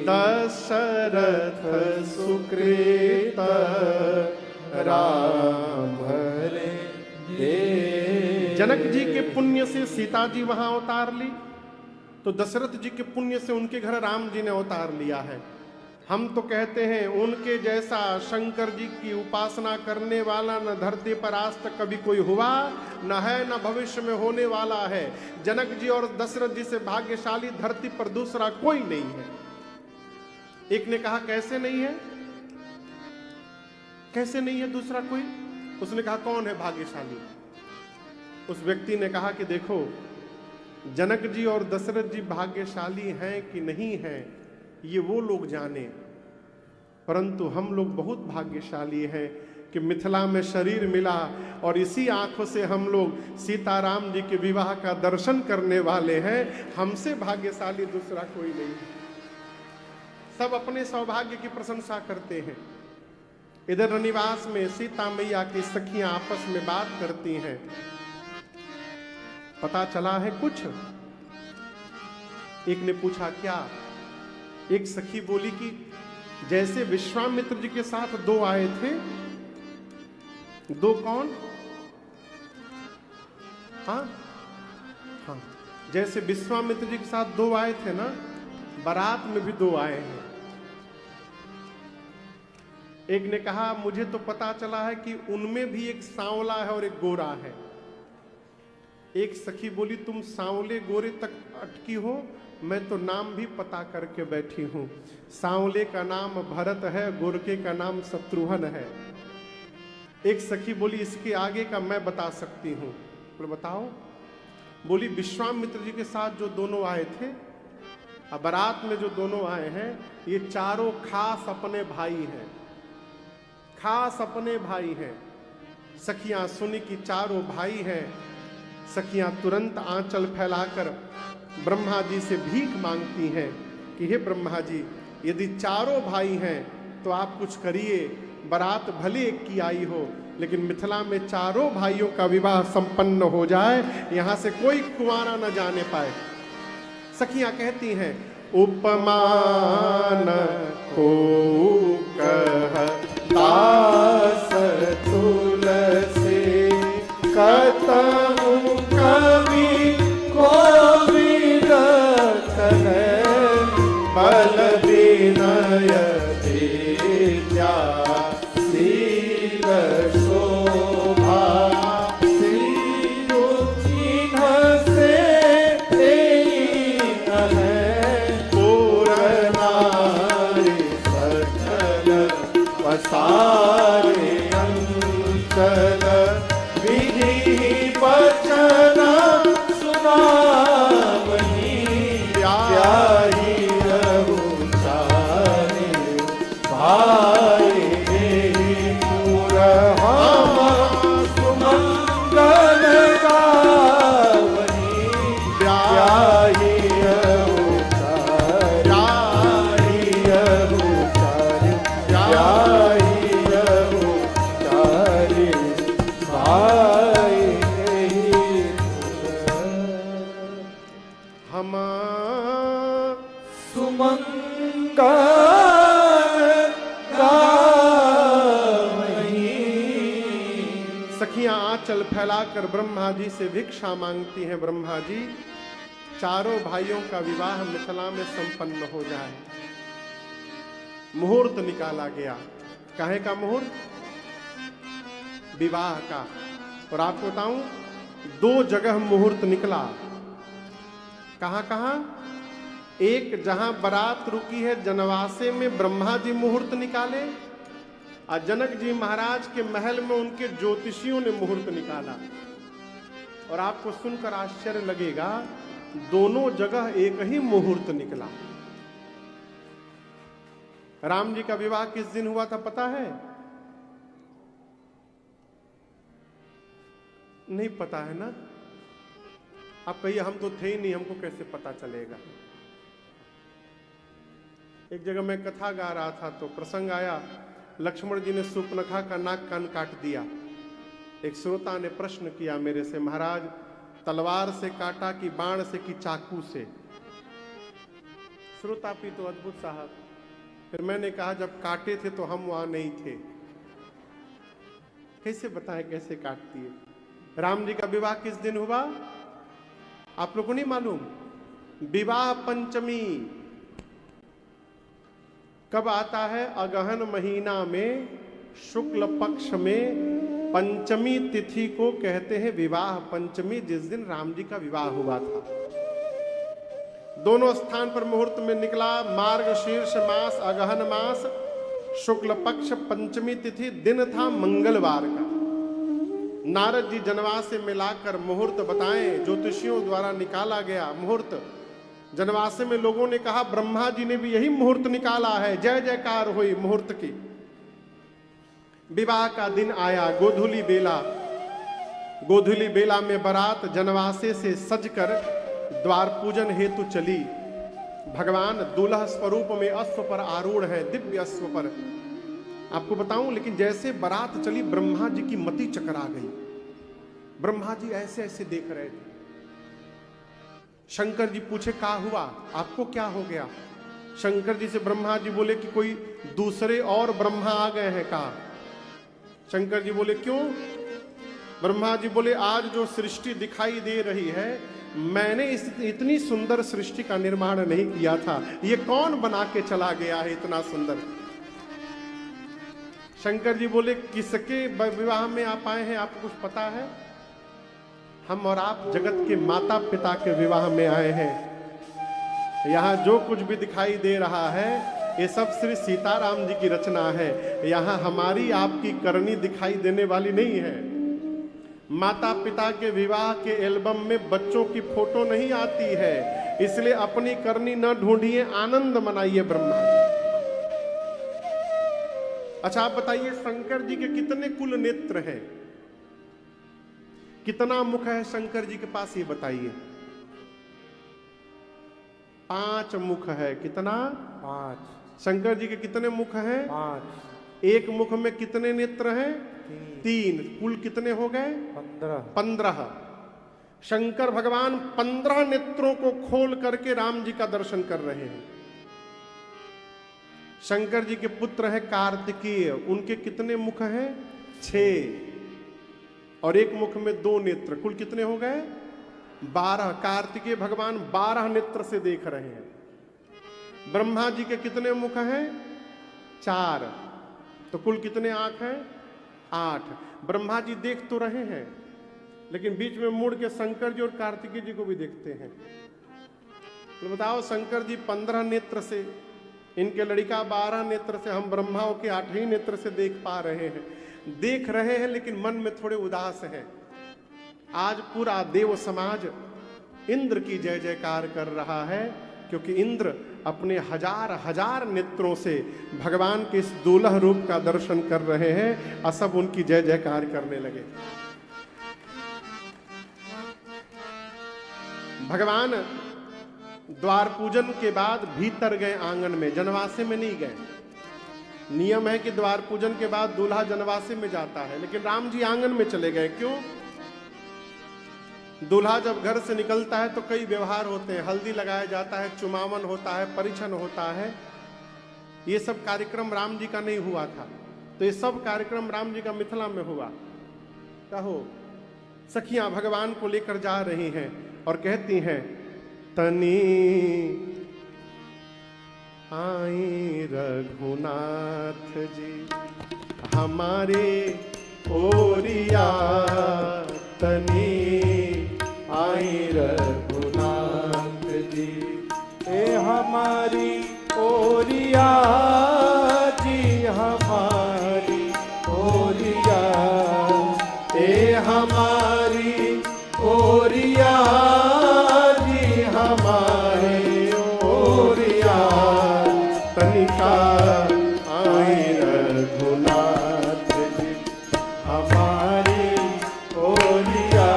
Speaker 1: दशरथ सुकृत राम दे। जनक जी के पुण्य से सीता जी वहां अवतार ली, तो दशरथ जी के पुण्य से उनके घर राम जी ने अवतार लिया है। हम तो कहते हैं उनके जैसा शंकर जी की उपासना करने वाला न धरती पर आज तक कभी कोई हुआ, न है, न भविष्य में होने वाला है। जनक जी और दशरथ जी से भाग्यशाली धरती पर दूसरा कोई नहीं है। एक ने कहा कैसे नहीं है, कैसे नहीं है दूसरा कोई? उसने कहा कौन है भाग्यशाली? उस व्यक्ति ने कहा कि देखो, जनक जी और दशरथ जी भाग्यशाली हैं कि नहीं हैं ये वो लोग जाने, परंतु हम लोग बहुत भाग्यशाली हैं कि मिथिला में शरीर मिला और इसी आंखों से हम लोग सीताराम जी के विवाह का दर्शन करने वाले हैं। हमसे भाग्यशाली दूसरा कोई नहीं। सब अपने सौभाग्य की प्रशंसा करते हैं। इधर रनिवास में सीता मैया की सखियां आपस में बात करती हैं। पता चला है कुछ? एक ने पूछा क्या? एक सखी बोली कि जैसे विश्वामित्र जी के साथ दो आए थे। दो कौन? हाँ हाँ, जैसे विश्वामित्र जी के साथ दो आए थे ना, बारात में भी दो आए हैं। एक ने कहा मुझे तो पता चला है कि उनमें भी एक सांवला है और एक गोरा है। एक सखी बोली तुम सांवले गोरे तक अटकी हो, मैं तो नाम भी पता करके बैठी हूं। सांवले का नाम भरत है, गोरके का नाम शत्रुघ्न है। एक सखी बोली इसके आगे का मैं बता सकती हूं। बोले बताओ। बोली विश्वामित्र जी के साथ जो दोनों आए थे, अब बारात में जो दोनों आए हैं, ये चारों खास अपने भाई हैं, खास अपने भाई हैं। सखियां सुनी कि चारों भाई हैं। सखियां तुरंत आंचल फैलाकर ब्रह्मा जी से भीख मांगती हैं कि हे ब्रह्मा जी, यदि चारों भाई हैं तो आप कुछ करिए। बारात भले एक की आई हो, लेकिन मिथिला में चारों भाइयों का विवाह संपन्न हो जाए, यहां से कोई कुंवारा न जाने पाए। सखियां कहती हैं उपमान को कह
Speaker 2: दास तुलसी कतहु कवि कोविद कहे बल विनय विद्या शील शोभा सिंधु चिन्ह से है पूर्ण नारी सकल पसारे अंचल विधि वचन सुनावनी प्यारी रघुचारी भाई पूर हम सुमंगल गावनी प्यारी रघुचारी हम सुमंगल गावनी।
Speaker 1: सखियां आंचल फैलाकर ब्रह्मा जी से भिक्षा मांगती हैं। ब्रह्मा जी, चारों भाइयों का विवाह मिथिला में संपन्न हो जाए। मुहूर्त निकाला गया। काहे का मुहूर्त? विवाह का। और आपको बताऊं, दो जगह मुहूर्त निकला। कहां कहां? एक जहां बारात रुकी है जनवासे में ब्रह्मा जी मुहूर्त निकाले, और जनक जी महाराज के महल में उनके ज्योतिषियों ने मुहूर्त निकाला। और आपको सुनकर आश्चर्य लगेगा, दोनों जगह एक ही मुहूर्त निकला। राम जी का विवाह किस दिन हुआ था पता है? नहीं पता है ना? आप कहिए हम तो थे ही नहीं, हमको कैसे पता चलेगा। एक जगह मैं कथा गा रहा था तो प्रसंग आया, लक्ष्मण जी ने सूर्पनखा का नाक कान काट दिया। एक श्रोता ने प्रश्न किया मेरे से, महाराज तलवार से काटा कि बाण से कि चाकू से? श्रोता भी तो अद्भुत साहब। फिर मैंने कहा जब काटे थे तो हम वहां नहीं थे, कैसे बताएं कैसे काटती है? राम जी का विवाह किस दिन हुआ आप लोग को नहीं मालूम? विवाह पंचमी कब आता है? अगहन महीना में शुक्ल पक्ष में पंचमी तिथि को कहते हैं विवाह पंचमी, जिस दिन राम जी का विवाह हुआ था। दोनों स्थान पर मुहूर्त में निकला। मार्गशीर्ष मास, अगहन मास, शुक्ल पक्ष, पंचमी तिथि, दिन था मंगलवार का। नारद जी जनवासे में लाकर मुहूर्त बताएं, ज्योतिषियों द्वारा निकाला गया मुहूर्त। जनवासे में लोगों ने कहा ब्रह्मा जी ने भी यही मुहूर्त निकाला है। जय जयकार हुई मुहूर्त की। विवाह का दिन आया, गोधूली बेला। गोधूली बेला में बारात जनवासे से सजकर द्वार पूजन हेतु चली। भगवान दूल्हा स्वरूप में अश्व पर आरूढ़ है, दिव्य अश्व पर। आपको बताऊं, लेकिन जैसे बारात चली ब्रह्मा जी की मति चकरा गई। ब्रह्मा जी ऐसे ऐसे देख रहे थे। शंकर जी पूछे क्या हुआ, आपको क्या हो गया? शंकर जी से ब्रह्मा जी बोले कि कोई दूसरे और ब्रह्मा आ गए हैं क्या? शंकर जी बोले क्यों? ब्रह्मा जी बोले आज जो सृष्टि दिखाई दे रही है, मैंने इतनी सुंदर सृष्टि का निर्माण नहीं किया था, ये कौन बना के चला गया है इतना सुंदर? शंकर जी बोले किसके विवाह में आप आए हैं, आपको कुछ पता है? हम और आप जगत के माता पिता के विवाह में आए हैं। यहाँ जो कुछ भी दिखाई दे रहा है ये सब श्री सीताराम जी की रचना है। यहाँ हमारी आपकी करनी दिखाई देने वाली नहीं है। माता पिता के विवाह के एल्बम में बच्चों की फोटो नहीं आती है, इसलिए अपनी करनी न ढूंढिए, आनंद मनाइए ब्रह्मा जी। अच्छा आप बताइए, शंकर जी के कितने कुल नेत्र हैं? कितना मुख है शंकर जी के पास, ये बताइए। 5 मुख है। कितना?
Speaker 2: 5।
Speaker 1: शंकर जी के कितने मुख हैं?
Speaker 2: 5।
Speaker 1: एक मुख में कितने नेत्र हैं? 3। कुल कितने हो गए? 15। शंकर भगवान 15 नेत्रों को खोल करके राम जी का दर्शन कर रहे हैं। शंकर जी के पुत्र है कार्तिकेय, उनके कितने मुख हैं? 6। और एक मुख में 2 नेत्र, कुल कितने हो गए? 12। कार्तिकेय भगवान 12 नेत्र से देख रहे हैं। ब्रह्मा जी के कितने मुख हैं? 4। तो कुल कितने आंख हैं? 8। ब्रह्मा जी देख तो रहे हैं, लेकिन बीच में मुड़ के शंकर जी और कार्तिकेय जी को भी देखते हैं। तो बताओ, शंकर जी 15 नेत्र से, इनके लड़का 12 नेत्र से, हम ब्रह्माओं के 8 ही नेत्र से देख पा रहे हैं। देख रहे हैं लेकिन मन में थोड़े उदास हैं। आज पूरा देव समाज इंद्र की जय जयकार कर रहा है, क्योंकि इंद्र अपने हजार नेत्रों से भगवान के इस दूल्हा रूप का दर्शन कर रहे हैं और सब उनकी जय जयकार करने लगे। भगवान द्वार पूजन के बाद भीतर गए आंगन में, जनवासे में नहीं गए। नियम है कि द्वार पूजन के बाद दूल्हा जनवासे में जाता है, लेकिन राम जी आंगन में चले गए। क्यों? दूल्हा जब घर से निकलता है तो कई व्यवहार होते हैं, हल्दी लगाया जाता है, चुमावन होता है, परिछन होता है। ये सब कार्यक्रम राम जी का नहीं हुआ था, तो ये सब कार्यक्रम राम जी का मिथिला में हुआ। कहो, सखियां भगवान को लेकर जा रही हैं और कहती हैं, तनी आई रघुनाथ जी हमारे ओरिया, तनी आई रघुनाथ जी
Speaker 2: ए हमारी ओरिया जी, हमारी ओरिया,
Speaker 1: ए हमारी ओरिया जी हमारे ओरिया, तनिका आई रघुनाथ जी
Speaker 2: हमारी ओरिया,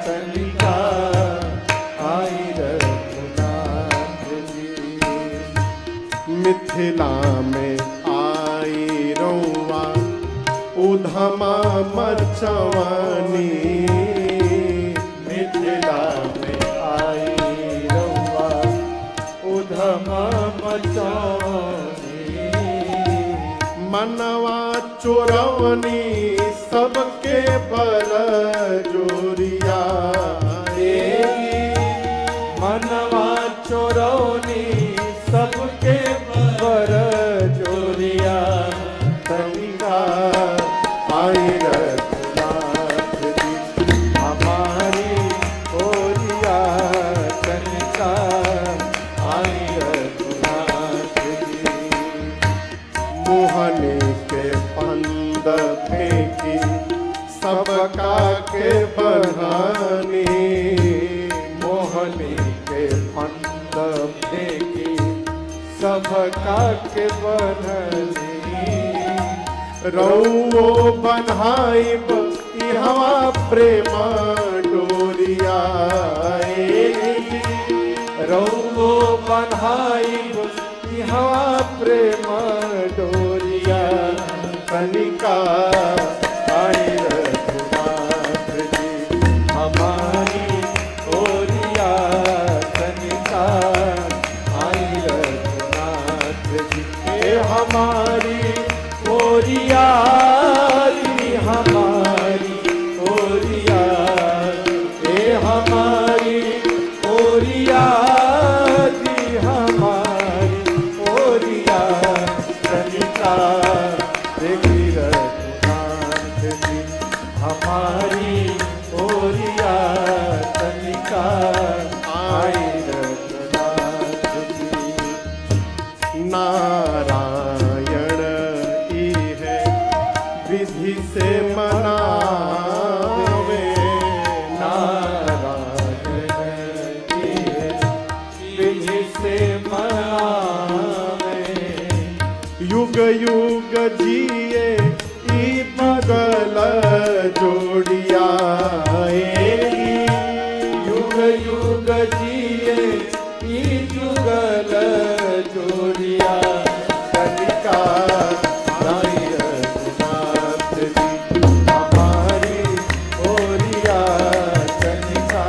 Speaker 2: तनिका आई रघुनाथ जी।
Speaker 1: मिथिला में आई रौआ उधमा मचवानी,
Speaker 2: मिथिला में आई रउआ उधमा मचानी,
Speaker 1: मनवा चोरवनी सबके बर जोरिया
Speaker 2: मनवा चोरौनी सबके बर जोरिया तनिका आई रघुनाथ जी हमारी ओरिया तनिका आई रघुनाथ जी।
Speaker 1: मोहनी के पंद फेंकी सबका के बहानी
Speaker 2: मोहनी के फंद फेंकी सबका के बन्हनी
Speaker 1: रउओ बन्हाइब इहवा प्रेम डोरिया
Speaker 2: रउओ बन्हाइब इहवा प्रेम डोरिया कनिका आई रघुनाथ जी हमारी ओरिया कनिका आई रघुनाथ जी हमारी ओरिया हमारी ओरिया हमारी ओरिया हमारी ओरिया कनिका देखी रघुनाथ जी हमारी ओरिया कनिका आई रघुनाथ जी।
Speaker 1: नारायण ई है विधि से मनावे
Speaker 2: नारायण विधि से मनावे
Speaker 1: युग युग जिए ई बगल जोड़िया
Speaker 2: युग युग जिए ई जुगल जोड़िया कनिका आई रघुनाथ जी हमारी ओरिया कनिका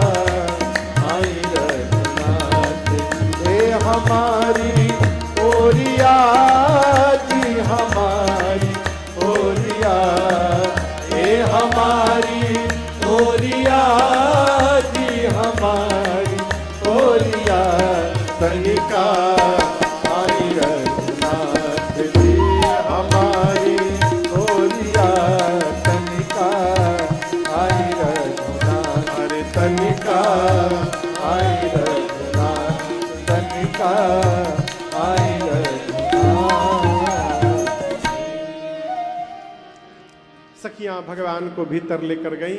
Speaker 2: आई रघुनाथ जी हमारी ओरिया जी हमारी ओरिया हमारी ओरिया जी हमारी ओरिया कनिका आई रघुनाथ जी हमारी ओरिया कनिका आई रघुनाथ अरे कनिका आई रघुनाथ कनिका आई रघुनाथ।
Speaker 1: सखियां भगवान को भीतर लेकर गई,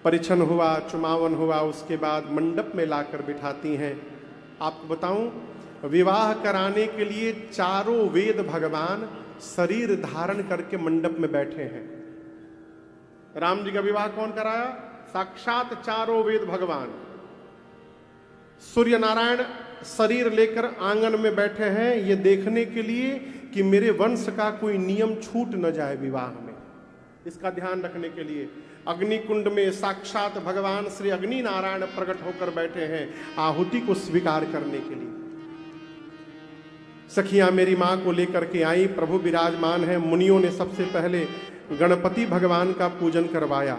Speaker 1: परिछन हुआ, चुमावन हुआ, उसके बाद मंडप में लाकर बिठाती हैं। आपको बताऊं, विवाह कराने के लिए चारों वेद भगवान शरीर धारण करके मंडप में बैठे हैं। राम जी का विवाह कौन कराया? साक्षात चारों वेद भगवान। सूर्य नारायण शरीर लेकर आंगन में बैठे हैं, ये देखने के लिए कि मेरे वंश का कोई नियम छूट न जाए विवाह में, इसका ध्यान रखने के लिए अग्नि कुंड में साक्षात भगवान श्री अग्नि नारायण प्रकट होकर बैठे हैं आहुति को स्वीकार करने के लिए। सखियां मेरी मां को लेकर के आई, प्रभु विराजमान है। मुनियों ने सबसे पहले गणपति भगवान का पूजन करवाया।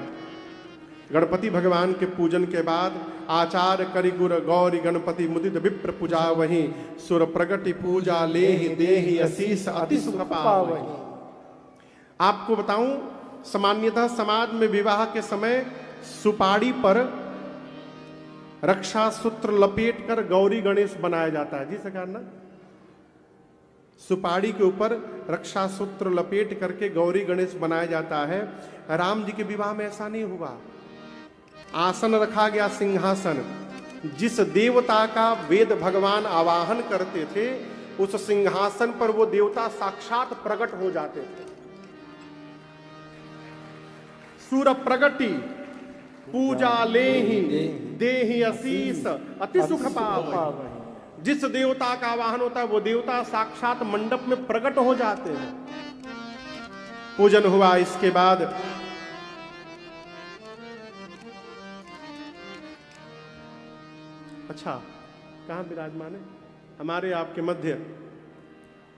Speaker 1: गणपति भगवान के पूजन के बाद आचार्य करि गुर गौरी गणपति मुदित विप्र पूजा वही सुर प्रगति पूजा लेहि देहि असीस अति सुख पावहि। आपको बताऊं, सामान्यतः समाज में विवाह के समय सुपाड़ी पर रक्षा सूत्र लपेट कर गौरी गणेश बनाया जाता है। जी सरकार ना, सुपाड़ी के ऊपर रक्षा सूत्र लपेट करके गौरी गणेश बनाया जाता है। राम जी के विवाह में ऐसा नहीं हुआ। आसन रखा गया, सिंहासन। जिस देवता का वेद भगवान आवाहन करते थे, उस सिंहासन पर वो देवता साक्षात प्रकट हो जाते थे। सूर प्रगति पूजा लेहि देहि असीस अति सुख पावहि। जिस देवता का आवाहन होता है, वो देवता साक्षात मंडप में प्रकट हो जाते हैं। पूजन हुआ, इसके बाद अच्छा, कहाँ विराजमान है? हमारे आपके मध्य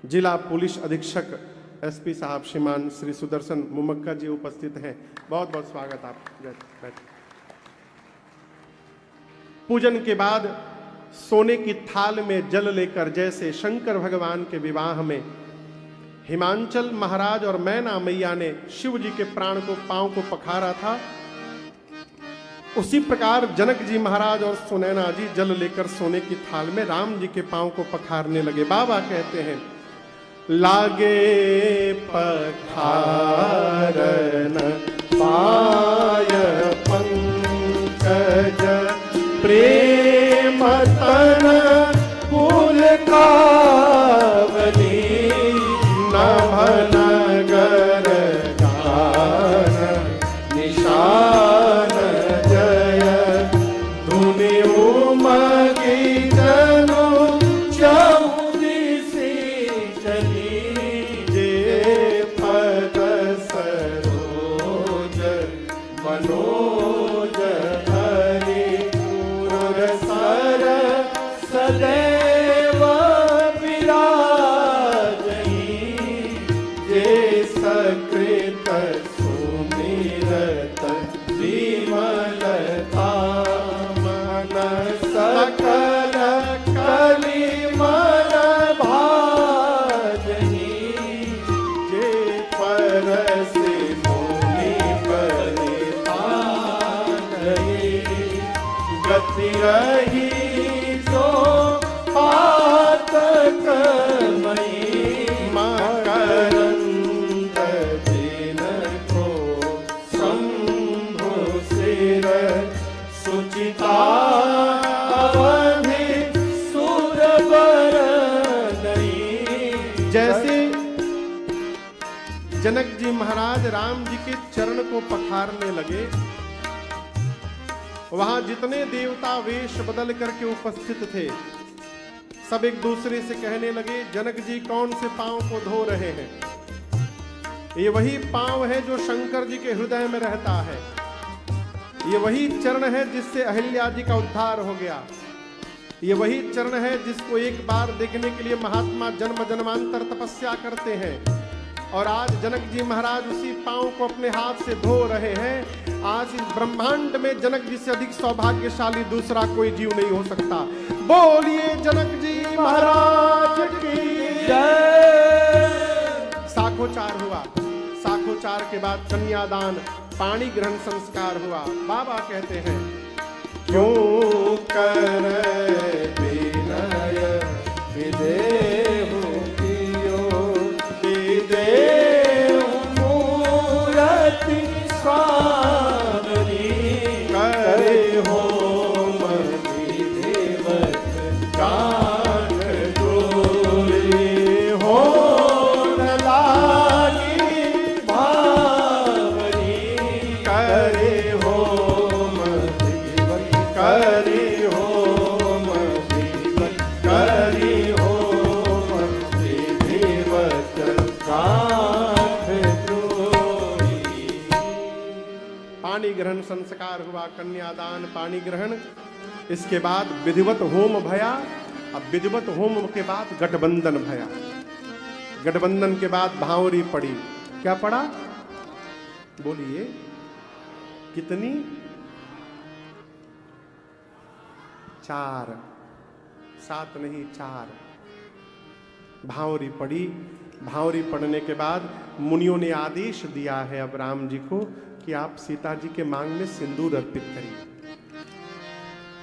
Speaker 1: जिला पुलिस अधीक्षक एसपी साहब श्रीमान श्री सुदर्शन मुमक्का जी उपस्थित हैं। बहुत बहुत स्वागत आप। बैठ। पूजन के बाद सोने की थाल में जल लेकर जैसे शंकर भगवान के विवाह में हिमांचल महाराज और मैना मैया ने शिव जी के प्राण को पांव को पखारा था, उसी प्रकार जनक जी महाराज और सुनैना जी जल लेकर सोने की थाल में राम जी के पांव को पखारने लगे। बाबा कहते हैं लागे पखारन पाय पंकज प्रेम तन कुल कावली नभनगर गान निशान जय धुनि उमगी जनु चौदिसी चली जे पद सरोज मनोज हरि पुर सर सदैव सकृत सुमिरत विमलता मन सकल कलिमल भाजनी जे परसे मुनि परिपालये गति रही जो पातक मई मकरंद दिन को शंभु सिर सुचिता अवधि सुरवर नहीं। जैसे जनक जी महाराज राम जी के चरण को पखारने लगे, वहां जितने देवता वेश बदल करके उपस्थित थे सब एक दूसरे से कहने लगे जनक जी कौन से पांव को धो रहे हैं? ये वही पांव है जो शंकर जी के हृदय में रहता है, ये वही चरण है जिससे अहिल्या जी का उद्धार हो गया, ये वही चरण है जिसको एक बार देखने के लिए महात्मा जन्म जन्मांतर तपस्या करते हैं। और आज जनक जी महाराज उसी पांव को अपने हाथ से धो रहे हैं। आज इस ब्रह्मांड में जनक जी से अधिक सौभाग्यशाली दूसरा कोई जीव नहीं हो सकता। बोलिए जनक जी महाराज की जय। साखोचार हुआ, साखोचार के बाद कन्यादान पाणी ग्रहण संस्कार हुआ। बाबा कहते हैं क्यों कर विनय विदेहु कियो विदेहु मूरति स्वामी करे होम विधिवत कान डोरे हो न लागी भावनी करे होम विधिवत करे होम विधिवत करे होम विधिवत कान डोरे। पाणी ग्रहण संस्कार हुआ, कन्यादान पाणी ग्रहण, इसके बाद विधिवत होम भया। अब विधिवत होम के बाद गठबंधन भया, गठबंधन के बाद भावरी पड़ी। क्या पड़ा बोलिए कितनी? 4, 7 नहीं 4 भावरी पड़ी। भावरी पड़ने के बाद मुनियों ने आदेश दिया है अब राम जी को कि आप सीता जी के मांग में सिंदूर अर्पित करिए।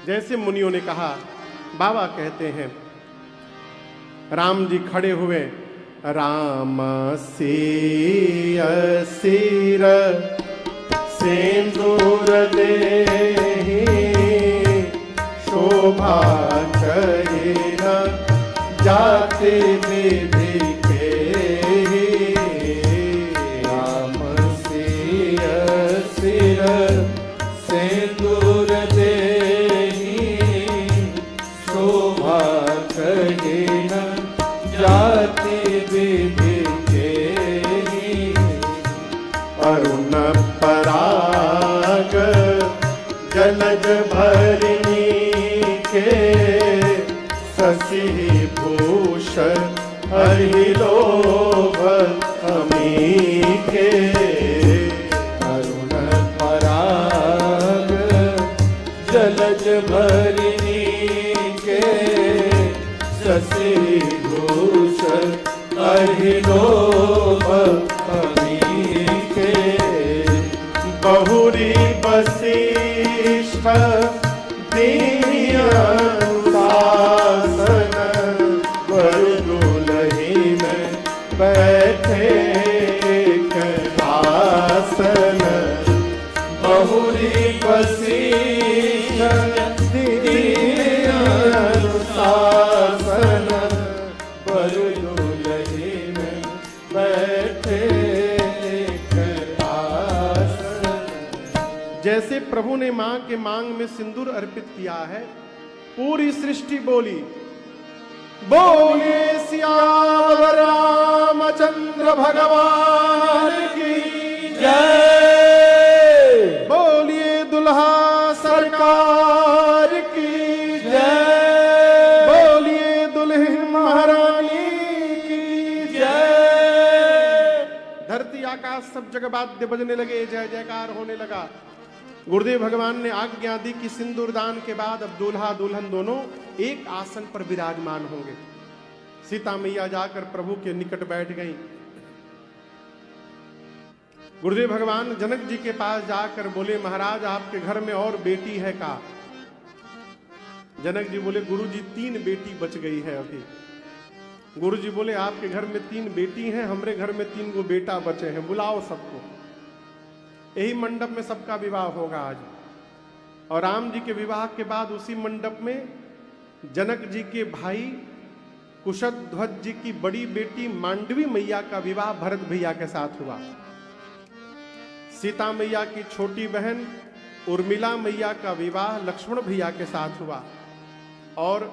Speaker 1: जैसे मुनियों ने कहा, बाबा कहते हैं राम जी खड़े हुए, राम सिय सिर सिंदूर देहि शोभा चहिन जाति विधि के राम सिय सिर सिंदूर देहि शोभा चहिन जाति विधि के अरुण पराग जलज भरनी के शशि भूषण हरि लोभ
Speaker 2: अमी के अरुण पराग जलज भरिणी के शशि भूषण अहिलोभ अमी के बहुरी वशिष्ठ दीन शासन वरुदुलही में बैठे आसन बहुरी वशिष्ठ दीन शासन वरुदुलही में बैठे आसन।
Speaker 1: जैसे प्रभु ने मां के मांग में सिंदूर अर्पित किया है, पूरी सृष्टि बोली बोले सियावर रामचंद्र भगवान की
Speaker 2: जय,
Speaker 1: बोलिए दुल्हा सरकार की
Speaker 2: जय,
Speaker 1: बोलिए दुल्हन महारानी की
Speaker 2: जय।
Speaker 1: धरती आकाश सब जगह वाद्य बजने लगे, जय जयकार होने लगा। गुरुदेव भगवान ने आज्ञा दी कि सिंदूर दान के बाद अब दूल्हा दुल्हन दोनों एक आसन पर विराजमान होंगे। सीता मैया जाकर प्रभु के निकट बैठ गईं। गुरुदेव भगवान जनक जी के पास जाकर बोले, महाराज आपके घर में और बेटी है का? जनक जी बोले, गुरु जी 3 बेटी बच गई है अभी। गुरु जी बोले, आपके घर में 3 बेटी हैं, हमारे घर में 3 गो बेटा बचे हैं, बुलाओ सबको। यही मंडप में सबका विवाह होगा आज। और राम जी के विवाह के बाद उसी मंडप में जनक जी के भाई कुशध्वज जी की बड़ी बेटी मांडवी मैया का विवाह भरत भैया के साथ हुआ। सीता मैया की छोटी बहन उर्मिला मैया का विवाह लक्ष्मण भैया के साथ हुआ। और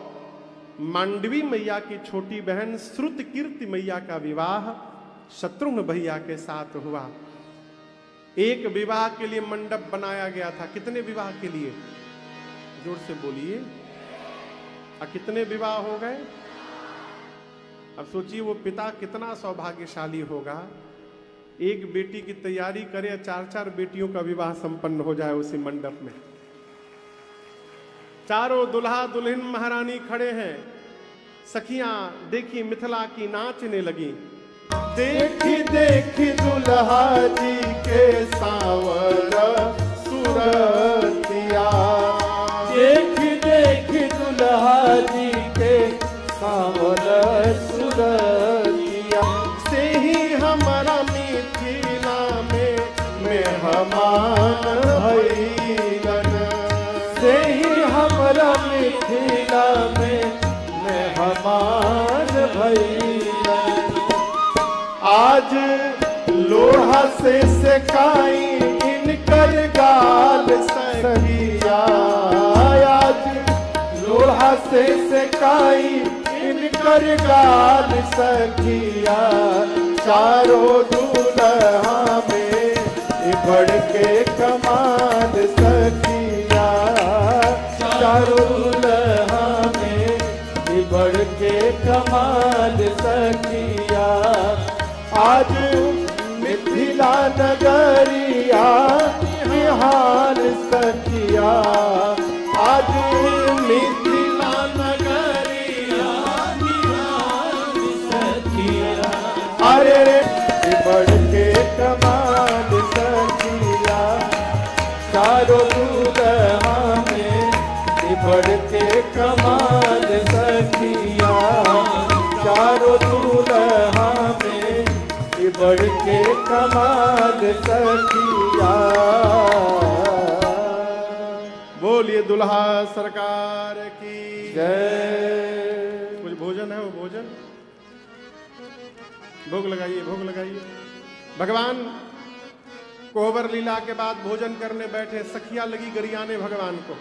Speaker 1: मांडवी मैया की छोटी बहन श्रुत कीर्ति मैया का विवाह शत्रुघ्न भैया के साथ हुआ। एक विवाह के लिए मंडप बनाया गया था। कितने विवाह के लिए? जोर से बोलिए। कितने विवाह हो गए? अब सोचिए वो पिता कितना सौभाग्यशाली होगा, एक बेटी की तैयारी करे, 4-4 बेटियों का विवाह संपन्न हो जाए उसी मंडप में। चारों दुल्हा दुल्हन महारानी खड़े हैं। सखियां देखी मिथिला की नाचने लगी।
Speaker 2: देखी देखी दुल्हा जी के सांवर सुरतिया, देखी देखी दुल्हा जी के सांवर सुरतिया, से ही हमारा मिथिला में मेहमान भइलन, से ही हमारा मिथिला में मेहमान भइलन। आज लोहा से सेकाई इनकर गाल सखिया, आज लोहा से सेकाई इनकर गाल सखिया, चारों दूल्हा में बढ़ के कमाल सखिया, चारों दूल्हा में बढ़ के कमाल सखिया। आज मिथिला नगरिया निहाल सखिया, आज मिथिला नगरिया निहाल सखिया, अरे बढ़ के कमाल सखिया, चारों दूल्हा में बढ़ के कमाल सखिया, चारों दूल्हा में बढ़ के कमाल सखिया।
Speaker 1: बोलिए दुल्हा सरकार की
Speaker 2: जय।
Speaker 1: कुछ भोजन है, वो भोजन भोग लगाइए, भोग लगाइए। भगवान कोहबर लीला के बाद भोजन करने बैठे। सखिया लगी गरियाने भगवान को।